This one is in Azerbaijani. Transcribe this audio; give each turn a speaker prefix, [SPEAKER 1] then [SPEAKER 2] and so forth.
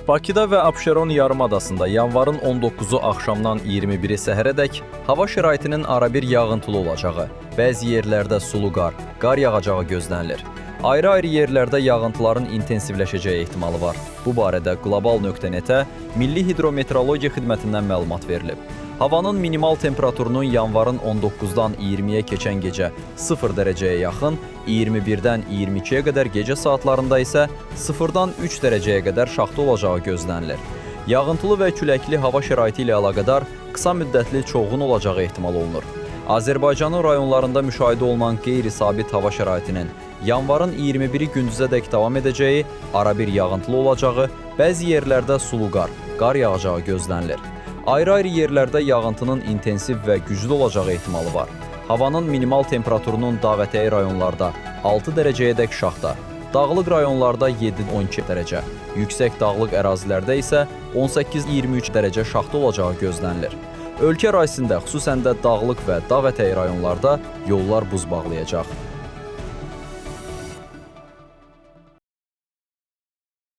[SPEAKER 1] Bakıda və Abşeron yarımadasında yanvarın 19-u axşamdan 21-i səhərədək hava şəraitinin arabir yağıntılı olacağı, bəzi yerlərdə sulu qar yağacağı gözlənilir. Ayrı-ayrı yerlərdə yağıntıların intensivləşəcəyi ehtimalı var. Bu barədə Qlobal.net-ə Milli Hidrometeorologiya Xidmətindən məlumat verilib. Havanın minimal temperaturunun yanvarın 19-dan 20-yə keçən gecə 0 dərəcəyə yaxın, 21-dən 22-yə qədər gecə saatlarında isə 0-dan 3 dərəcəyə qədər şaxta olacağı gözlənilir. Yağıntılı və küləkli hava şəraiti ilə əlaqədar qısa müddətli çovğun olacağı ehtimal olunur. Azərbaycanın rayonlarında müşahidə olunan qeyri-sabit hava şəraitinin yanvarın 21-i gündüzədək davam edəcəyi, arabir yağıntılı olacağı, bəzi yerlərdə sulu qar yağacağı gözlənilir. Ayrı-ayrı yerlərdə yağıntının intensiv və güclü olacağı ehtimalı var. Havanın minimal temperaturunun dağətəyi rayonlarda 6 dərəcəyədək şaxta, dağlıq rayonlarda 7-12 dərəcə, yüksək dağlıq ərazilərdə isə 18-23 dərəcə şaxta olacağı gözlənilir. Ölkə ərazisində, xüsusən də dağlıq və dağətəyi rayonlarda yollar buz bağlayacaq.